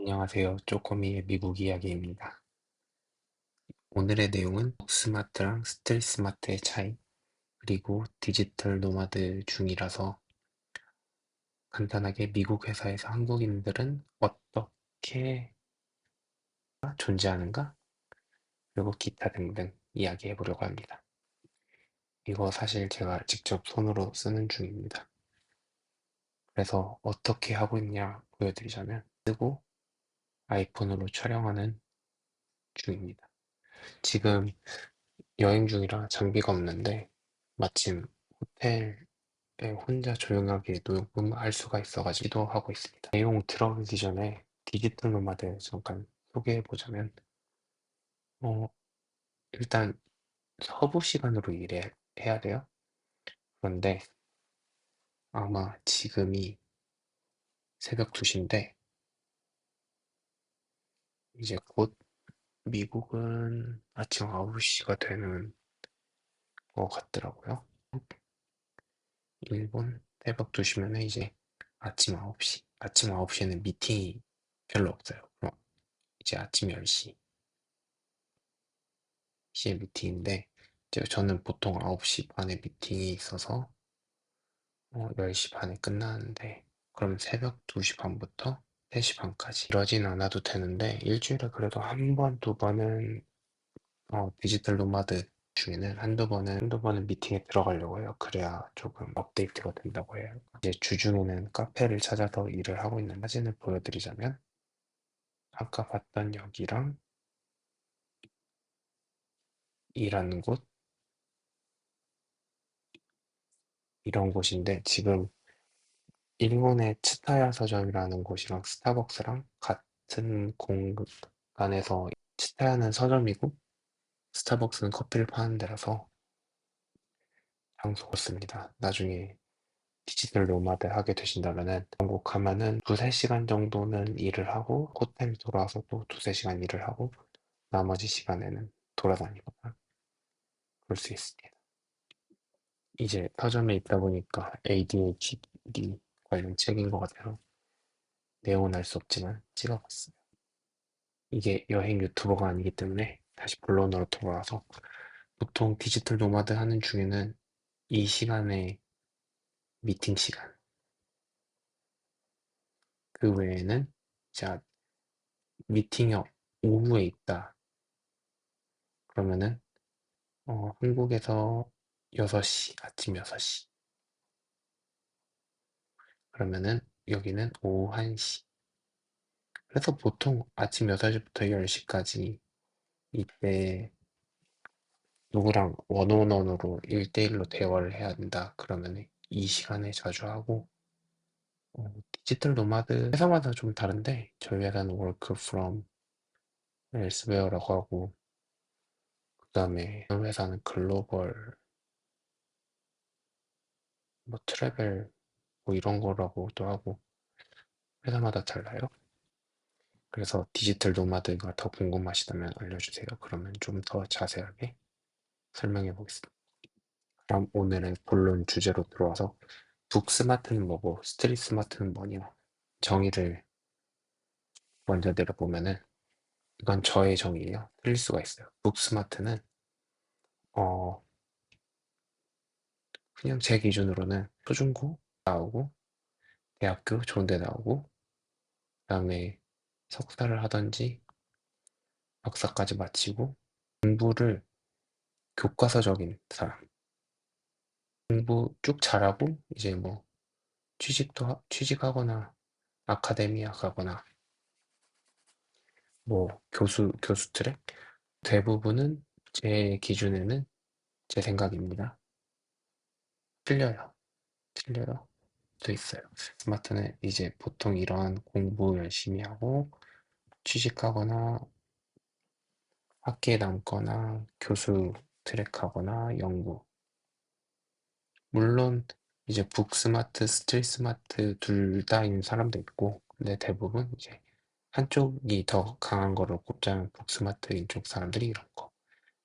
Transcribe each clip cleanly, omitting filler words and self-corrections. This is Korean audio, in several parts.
안녕하세요. 쪼꼬미의 미국 이야기입니다. 오늘의 내용은 스마트랑 스트릿 스마트의 차이, 그리고 디지털 노마드 중이라서 간단하게 미국 회사에서 한국인들은 어떻게 존재하는가? 그리고 기타 등등 이야기해 보려고 합니다. 이거 사실 제가 직접 손으로 쓰는 중입니다. 그래서 어떻게 하고 있냐 보여드리자면 쓰고 아이폰으로 촬영하는 중입니다. 지금 여행 중이라 장비가 없는데 마침 호텔에 혼자 조용하게 녹음할 수가 있어가지고 기도하고 있습니다. 내용 들어가기 전에 디지털 노마드 잠깐 소개해 보자면 어, 일단 서부 시간으로 해야 돼요. 그런데 아마 지금이 새벽 2시인데 이제 곧 미국은 아침 9시가 되는 것 같더라고요. 일본 새벽 2시면 이제 아침 9시. 아침 9시에는 미팅이 별로 없어요. 그럼 이제 아침 10시에 미팅인데 이제 저는 보통 9시 반에 미팅이 있어서 10시 반에 끝나는데 그럼 새벽 2시 반부터 3시 반까지 이러진 않아도 되는데 일주일에 그래도 한 번, 두 번은 디지털 노마드 중에는 한두 번은 미팅에 들어가려고 해요. 그래야 조금 업데이트가 된다고 해요. 이제 주중에는 카페를 찾아서 일을 하고 있는 사진을 보여드리자면 아까 봤던 여기랑 일하는 곳 이런 곳인데 지금 일본의 츠타야 서점이라는 곳이랑 스타벅스랑 같은 공간에서 츠타야는 서점이고 스타벅스는 커피를 파는 데라서 장소가 습니다. 나중에 디지털 노마드 하게 되신다면은 한국 가면은 두세 시간 정도는 일을 하고 호텔 돌아와서 또 두세 시간 일을 하고 나머지 시간에는 돌아다니거나 그럴 수 있습니다. 이제 서점에 있다 보니까 ADHD 관련 책인 것 같아서 내용은 알 수 없지만 찍어봤어요. 이게 여행 유튜버가 아니기 때문에 다시 본론으로 돌아와서 보통 디지털 노마드 하는 중에는 이 시간에 미팅 시간, 그 외에는 자 미팅이 오후에 있다. 그러면은 한국에서 6시, 아침 6시. 그러면은 여기는 오후 1시. 그래서 보통 아침 6시부터 10시까지 이때 누구랑 원온원으로 1대1로 대화를 해야 된다. 그러면 이 시간에 자주 하고 디지털 노마드 회사마다 좀 다른데 저희 회사는 work from elsewhere라고 하고 그다음에 다른 회사는 글로벌 뭐 트래벨 뭐 이런 거라고도 하고 회사마다 달라요. 그래서 디지털 노마드가 더 궁금하시다면 알려주세요. 그러면 좀 더 자세하게 설명해 보겠습니다. 그럼 오늘은 본론 주제로 들어와서 북스마트는 뭐고 스트릿 스마트는 뭐냐 정의를 먼저 내려보면은 이건 저의 정의예요. 틀릴 수가 있어요. 북스마트는 어 그냥 제 기준으로는 초중고 나오고 대학교 좋은 데 나오고 그다음에 석사를 하든지 박사까지 마치고 공부를 교과서적인 사람 공부 쭉 잘하고 이제 뭐 취직하거나 아카데미아 가거나 뭐 교수 트랙 대부분은 제 기준에는 제 생각입니다. 틀려요. 틀려요. 또 있어요. 스마트는 이제 보통 이러한 공부 열심히 하고 취직하거나 학계에 남거나 교수 트랙하거나 연구. 물론 이제 북스마트, 스트릿 스마트 둘 다인 사람도 있고 근데 대부분 이제 한쪽이 더 강한 거를 꼽자면 북스마트인 쪽 사람들이 이런 거.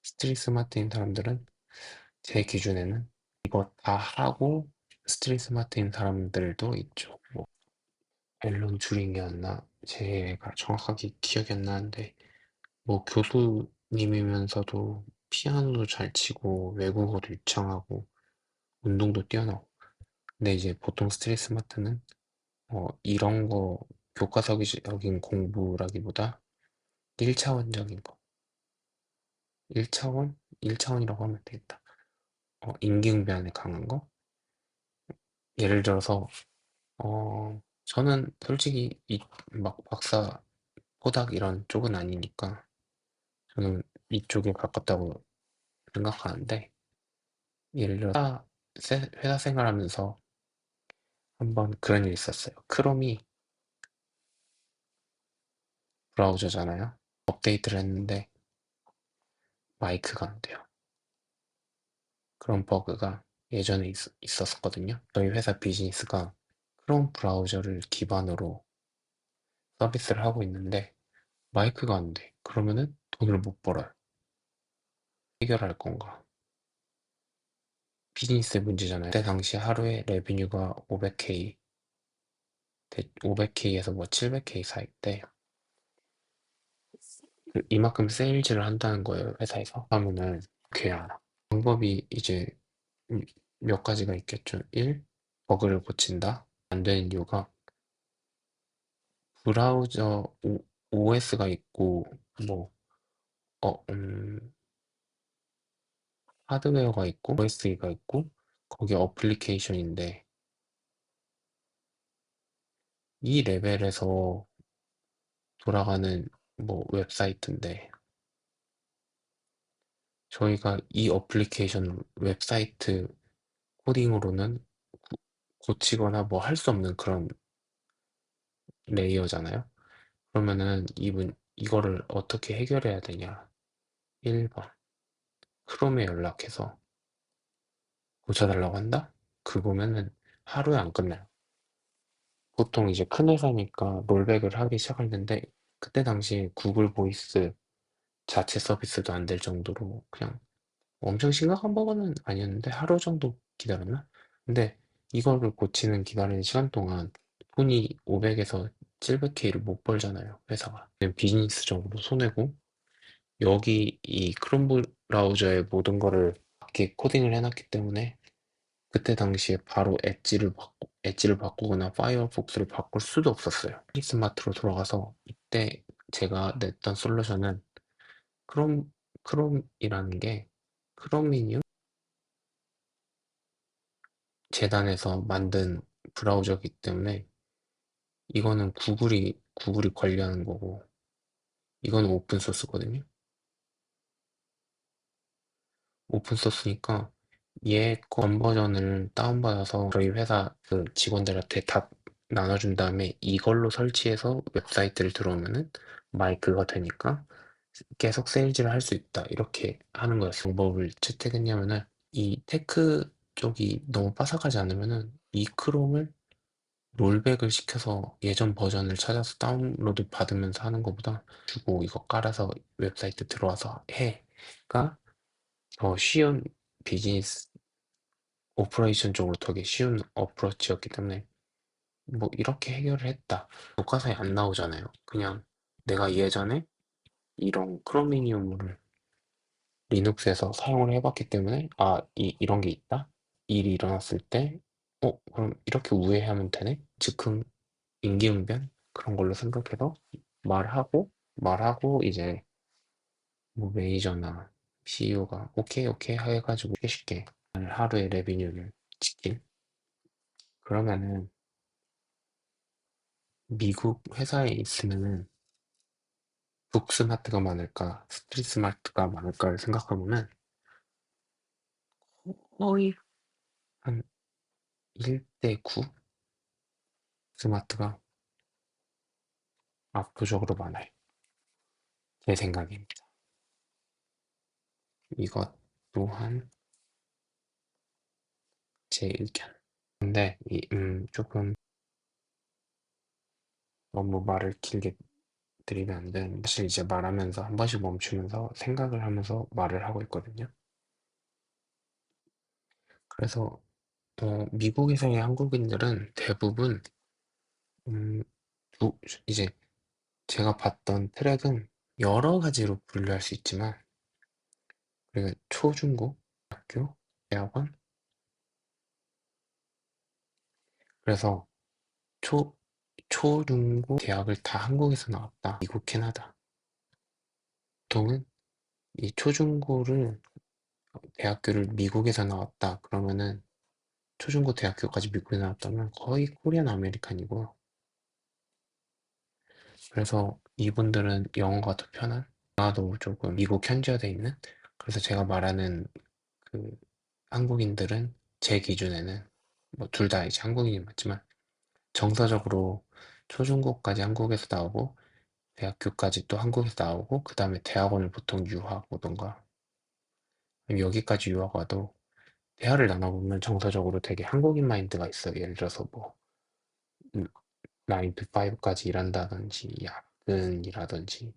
스트릿 스마트인 사람들은 제 기준에는 이거 다 하고 스트릿 스마트인 사람들도 있죠. 뭐 앨런 튜링이었나 제가 정확하게 기억이 안 나는데 뭐 교수님이면서도 피아노도 잘 치고 외국어도 유창하고 운동도 뛰어나고. 근데 이제 보통 스트리트 스마트는 이런 거 교과서적인 공부라기보다 1차원적인 거. 1차원? 1차원이라고 하면 되겠다. 임기응변에 강한 거? 예를 들어서 저는 솔직히 막 박사, 포닥 이런 쪽은 아니니까 저는 이쪽에 가깝다고 생각하는데, 예를 들어 회사 생활하면서 한번 그런 일이 있었어요. 크롬이 브라우저잖아요. 업데이트를 했는데 마이크가 안 돼요. 그런 버그가 예전에 있었거든요. 저희 회사 비즈니스가 크롬 브라우저를 기반으로 서비스를 하고 있는데 마이크가 안 돼. 그러면은 돈을 못 벌어요. 해결할 건가? 비즈니스의 문제잖아요. 그때 당시 하루에 레비뉴가 500K, 500K에서 뭐 700K 사이 때 이만큼 세일즈를 한다는 거예요, 회사에서. 하면은 괴야. 방법이 이제 음, 몇 가지가 있겠죠. 1. 버그를 고친다. 안 되는 이유가 브라우저 OS가 있고 뭐 어, 음, 하드웨어가 있고 OS가 있고 거기에 어플리케이션인데 이 레벨에서 돌아가는 뭐 웹사이트인데 저희가 이 어플리케이션 웹사이트 코딩으로는 고치거나 뭐 할 수 없는 그런 레이어잖아요. 그러면은 이거를 어떻게 해결해야 되냐? 1번 크롬에 연락해서 고쳐달라고 한다? 그거면은 하루에 안 끝나요. 보통 이제 큰 회사니까 롤백을 하기 시작할 텐데 그때 당시에 구글 보이스 자체 서비스도 안 될 정도로 그냥 엄청 심각한 버거는 아니었는데 하루 정도 기다렸나? 근데 이거를 고치는 기다리는 시간 동안 돈이 500에서 700K를 못 벌잖아요, 회사가. 비즈니스적으로 손해고 여기 이 크롬 브라우저에 모든 거를 밖에 코딩을 해놨기 때문에 그때 당시에 바로 엣지를 바꾸거나 파이어폭스를 바꿀 수도 없었어요. 스마트로 돌아가서 이때 제가 냈던 솔루션은 크롬, 크롬이라는 게 크롬이니움 재단에서 만든 브라우저이기 때문에 이거는 구글이 관리하는 거고 이거는 오픈 소스거든요. 오픈 소스니까 얘 건 버전을 다운받아서 저희 회사 그 직원들한테 다 나눠준 다음에 이걸로 설치해서 웹사이트를 들어오면은 마이크가 되니까 계속 세일즈를 할 수 있다. 이렇게 하는 거였어요. 방법을 채택했냐면은 이 테크 쪽이 너무 빠삭하지 않으면은 이 크롬을 롤백을 시켜서 예전 버전을 찾아서 다운로드 받으면서 하는 것보다 주고 이거 깔아서 웹사이트 들어와서 해가 더 쉬운 비즈니스 오퍼레이션 쪽으로 되게 쉬운 어프로치였기 때문에 뭐 이렇게 해결을 했다. 교과서에 안 나오잖아요. 그냥 내가 예전에 이런 크로미니움을 리눅스에서 사용을 해봤기 때문에 이런 게 있다? 일이 일어났을 때 그럼 이렇게 우회하면 되네? 즉흥 임기응변 그런 걸로 생각해서 말하고 이제 뭐 매니저나 CEO가 오케이 오케이 해가지고 쉽게 하루의 레비뉴를 지킬. 그러면은 미국 회사에 있으면은 북스마트가 많을까 스트리트 스마트가 많을까를 생각하면은 거의 한 1대 9 스마트가 압도적으로 많아요. 제 생각입니다. 이것 또한 제 의견. 근데 조금 너무 말을 길게 드리면 안 되는데 사실 이제 말하면서 한 번씩 멈추면서 생각을 하면서 말을 하고 있거든요. 그래서 미국에서의 한국인들은 대부분 음, 이제 제가 봤던 트랙은 여러 가지로 분류할 수 있지만, 그리고 초중고, 학교, 대학원, 그래서 초, 초중고, 대학을 다 한국에서 나왔다. 미국, 캐나다. 보통은 이 초중고를, 대학교를 미국에서 나왔다. 그러면은 초중고, 대학교까지 미국에 나왔다면 거의 코리안 아메리칸이고, 그래서 이분들은 영어가 더 편한, 문화도 조금 미국 현지화돼 있는, 그래서 제가 말하는 그 한국인들은 제 기준에는 뭐 둘 다 이제 한국인이 맞지만 정서적으로 초중고까지 한국에서 나오고 대학교까지 또 한국에서 나오고 그 다음에 대학원을 보통 유학 오던가 아니면 여기까지 유학 와도 대화를 나눠보면 정서적으로 되게 한국인 마인드가 있어요. 예를 들어서 뭐 9 to 5까지 일한다든지 야근이라든지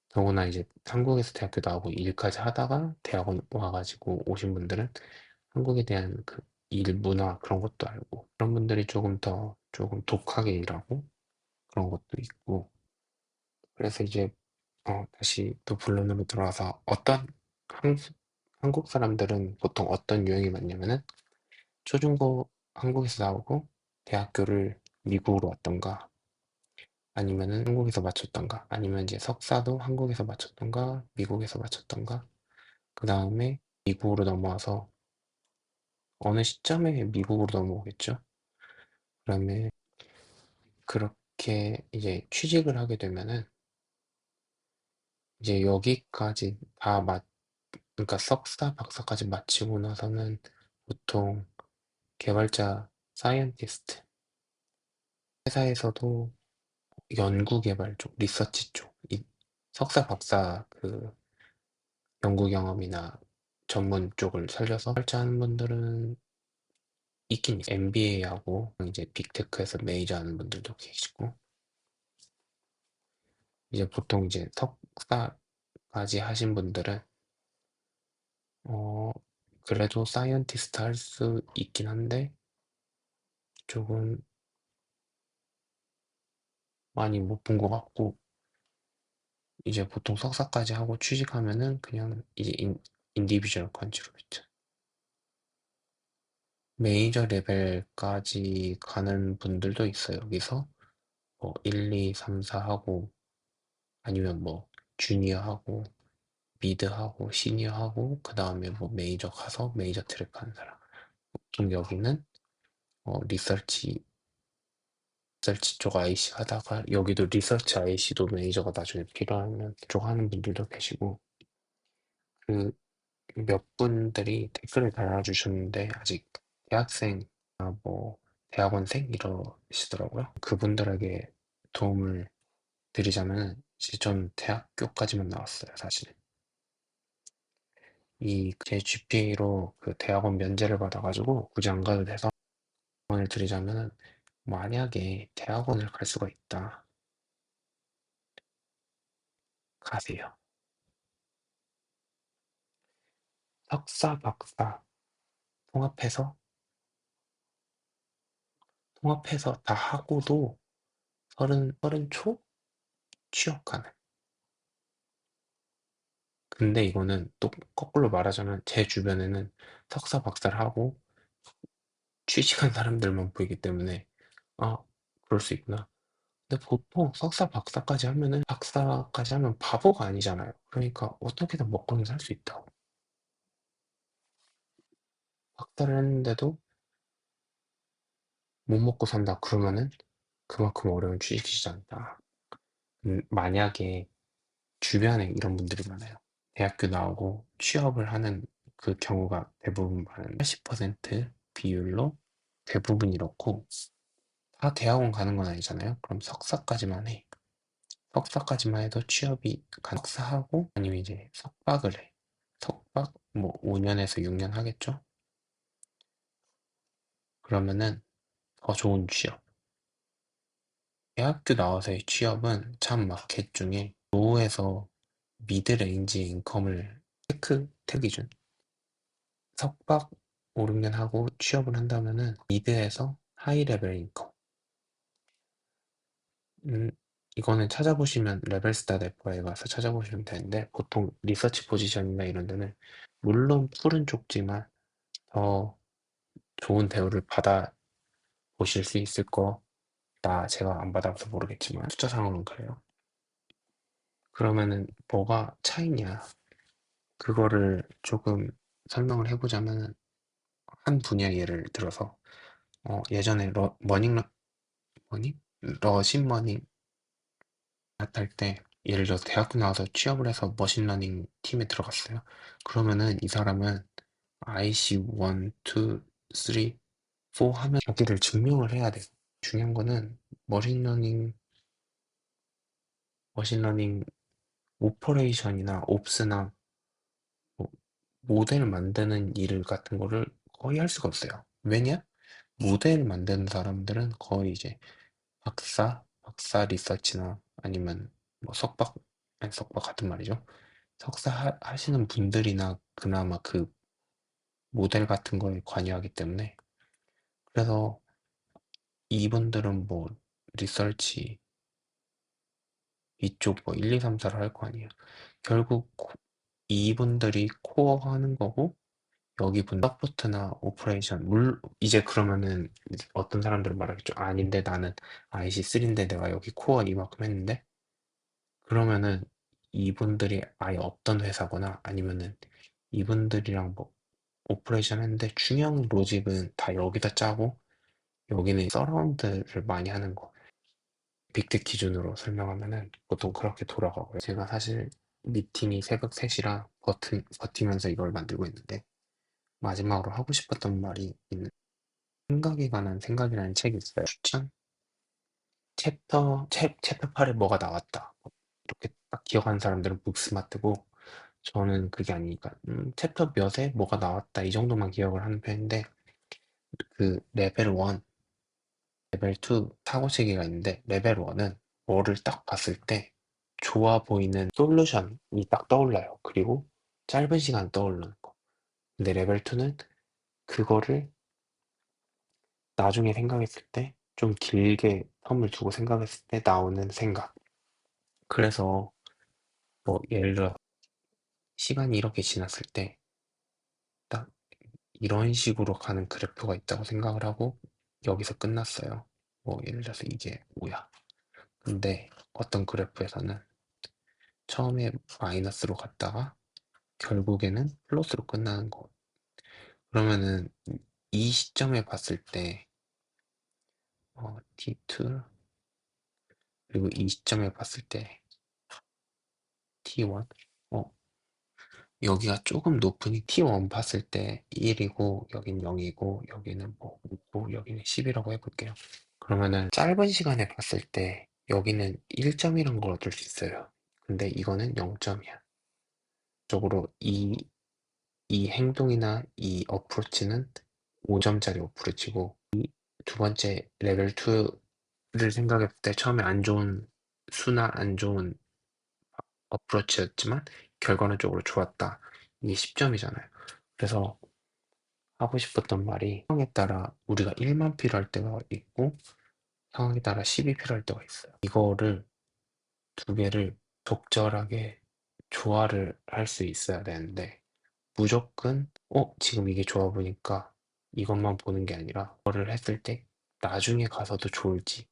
더구나 이제 한국에서 대학교 나오고 일까지 하다가 대학원 와가지고 오신 분들은 한국에 대한 그 일 문화 그런 것도 알고 그런 분들이 조금 독하게 일하고 그런 것도 있고 그래서 이제 다시 또 본론으로 돌아와서 한국 사람들은 보통 어떤 유형이 많냐면은 초중고 한국에서 나오고 대학교를 미국으로 왔던가 아니면은 한국에서 마쳤던가 아니면 이제 석사도 한국에서 마쳤던가 미국에서 마쳤던가 그 다음에 미국으로 넘어와서 어느 시점에 미국으로 넘어오겠죠. 그다음에 그렇게 이제 취직을 하게 되면은 이제 여기까지 그러니까 석사, 박사까지 마치고 나서는 보통 개발자, 사이언티스트, 회사에서도 연구 개발 쪽, 리서치 쪽, 석사, 박사 그 연구 경험이나 전문 쪽을 살려서 개발자하는 분들은 있긴 있어요. MBA하고 이제 빅테크에서 메이저 하는 분들도 계시고 이제 보통 이제 석사까지 하신 분들은 어 그래도 사이언티스트 할 수 있긴 한데 조금 많이 못 본 것 같고 이제 보통 석사까지 하고 취직하면은 그냥 이제 인디비주얼 컨트리뷰터 메이저 레벨까지 가는 분들도 있어요. 여기서 뭐 1, 2, 3, 4 하고 아니면 뭐 주니어 하고 미드 하고 시니어 하고 그 다음에 뭐 메이저 가서 메이저 트랙 하는 사람. 보통 여기는 리서치 쪽 IC 하다가 여기도 리서치 IC도 메이저가 나중에 필요하면 쪽 하는 분들도 계시고 그 몇 분들이 댓글을 달아주셨는데 아직 대학생, 뭐 대학원생 이러시더라고요. 그분들에게 도움을 드리자면 이제 전 대학교까지만 나왔어요, 사실. 이 제 GPA로 그 대학원 면제를 받아가지고 굳이 안 가도 돼서 조언을 드리자면은 만약에 대학원을 갈 수가 있다. 가세요. 석사, 박사 통합해서 다 하고도 서른 초 취업 가능. 근데 이거는 또 거꾸로 말하자면 제 주변에는 석사, 박사를 하고 취직한 사람들만 보이기 때문에 아, 그럴 수 있구나. 근데 보통 석사, 박사까지 하면 바보가 아니잖아요. 그러니까 어떻게든 먹고는 살 수 있다고. 박사를 했는데도 못 먹고 산다 그러면은 그만큼 어려운 취직 시장이다. 만약에 주변에 이런 분들이 많아요. 대학교 나오고 취업을 하는 그 경우가 대부분 많은 80% 비율로 대부분 이렇고 다 대학원 가는 건 아니잖아요. 그럼 석사까지만 해. 석사까지만 해도 취업이 석사하고 아니면 이제 석박을 해. 석박 뭐 5년에서 6년 하겠죠? 그러면은 더 좋은 취업. 대학교 나와서의 취업은 참 마켓 중에 로에서 미드 레인지 인컴을 기준 석박 5, 6년 하고 취업을 한다면은 미드에서 하이 레벨 인컴 이거는 찾아보시면 레벨스tatF에 가서 찾아보시면 되는데 보통 리서치 포지션이나 이런 데는 물론 푸른 쪽지만 더 좋은 대우를 받아 보실 수 있을 거다. 제가 안 받아봐서 모르겠지만 숫자상으로는 그래요. 그러면은 뭐가 차이냐? 그거를 조금 설명을 해보자면 한 분야 예를 들어서 예전에 머닝? 러신머닝 할 때 예를 들어서 대학교 나와서 취업을 해서 머신러닝 팀에 들어갔어요. 그러면은 이 사람은 IC 1, 2, 3, 4 하면 자기를 증명을 해야 돼요. 중요한 거는 머신러닝, 머신러닝 오퍼레이션이나 옵스나 뭐 모델 만드는 일 같은 거를 거의 할 수가 없어요. 왜냐? 모델 만드는 사람들은 거의 이제 박사 리서치나 아니면 뭐 석박, 아니 석박 같은 말이죠. 석사 하시는 분들이나 그나마 그 모델 같은 거에 관여하기 때문에 그래서 이분들은 뭐 리서치 이쪽 뭐 1, 2, 3, 4를 할 거 아니에요. 결국 이분들이 코어 하는 거고 여기 분 서포트나 오퍼레이션 이제 그러면은 어떤 사람들은 말하겠죠. 아닌데 나는 IC3인데 내가 여기 코어 이만큼 했는데 그러면은 이분들이 아예 없던 회사거나 아니면은 이분들이랑 뭐 오퍼레이션 했는데 중요한 로직은 다 여기다 짜고 여기는 서라운드를 많이 하는 거. 빅텍 기준으로 설명하면은 보통 그렇게 돌아가고요. 제가 사실 미팅이 새벽 3시라 버티면서 이걸 만들고 있는데 마지막으로 하고 싶었던 말이 있는 생각에 관한 생각이라는 책이 있어요. 추천? 챕터 8에 뭐가 나왔다. 이렇게 딱 기억하는 사람들은 북스마트고 저는 그게 아니니까 챕터 몇에 뭐가 나왔다 이 정도만 기억을 하는 편인데 그 레벨 1, 레벨 2 사고체계가 있는데 레벨 1은 뭐를 딱 봤을 때 좋아 보이는 솔루션이 딱 떠올라요. 그리고 짧은 시간 떠오르는 거. 근데 레벨 2는 그거를 나중에 생각했을 때 좀 길게 텀을 두고 생각했을 때 나오는 생각. 그래서 뭐 예를 들어 시간이 이렇게 지났을 때 딱 이런 식으로 가는 그래프가 있다고 생각을 하고 여기서 끝났어요. 뭐 예를 들어서 이게 5야. 근데 어떤 그래프에서는 처음에 마이너스로 갔다가 결국에는 플러스로 끝나는 거. 그러면은 이 시점에 봤을 때 T2 그리고 이 시점에 봤을 때 T1 어, 여기가 조금 높으니 T1 봤을 때 1이고 여긴 0이고 여기는 뭐 5고 여기는 10이라고 해볼게요. 그러면은 짧은 시간에 봤을 때 여기는 1점이란 걸 얻을 수 있어요. 근데 이거는 0점이야. 적으로 이 행동이나 이 어프로치는 5점짜리 어프로치고 두 번째 레벨 2를 생각했을 때 처음에 안 좋은 수나 안 좋은 어프로치였지만 결과론적으로 좋았다. 이게 10점이잖아요. 그래서 하고 싶었던 말이 상황에 따라 우리가 1만 필요할 때가 있고 상황에 따라 10이 필요할 때가 있어요. 이거를 두 개를 적절하게 조화를 할 수 있어야 되는데 무조건 지금 이게 좋아 보니까 이것만 보는 게 아니라 그거를 했을 때 나중에 가서도 좋을지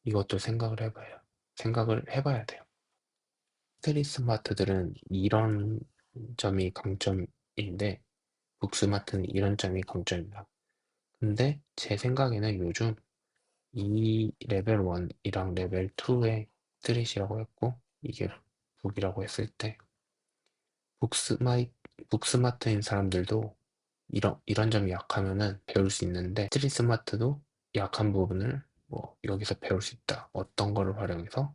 이것도 생각을 해봐야 돼요. 스트리 스마트들은 이런 점이 강점인데 북스마트는 이런 점이 강점입니다. 근데 제 생각에는 요즘 이 레벨 1이랑 레벨 2의 스트릿이라고 했고 이게 북이라고 했을 때 북스마이, 북스마트인 사람들도 이런 점이 약하면은 배울 수 있는데 스트릿 스마트도 약한 부분을 뭐 여기서 배울 수 있다. 어떤 거를 활용해서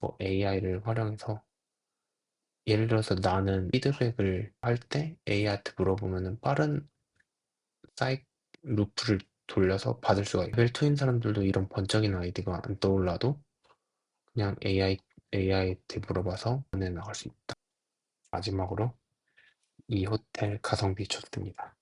뭐 AI를 활용해서 예를 들어서 나는 피드백을 할 때 AI한테 물어보면은 빠른 사이 루프를 돌려서 받을 수가 있어요. 레벨 2인 사람들도 이런 번쩍이는 아이디가 안 떠올라도 그냥 AI한테 물어봐서 보내 나갈 수 있다. 마지막으로 이 호텔 가성비 좋습니다.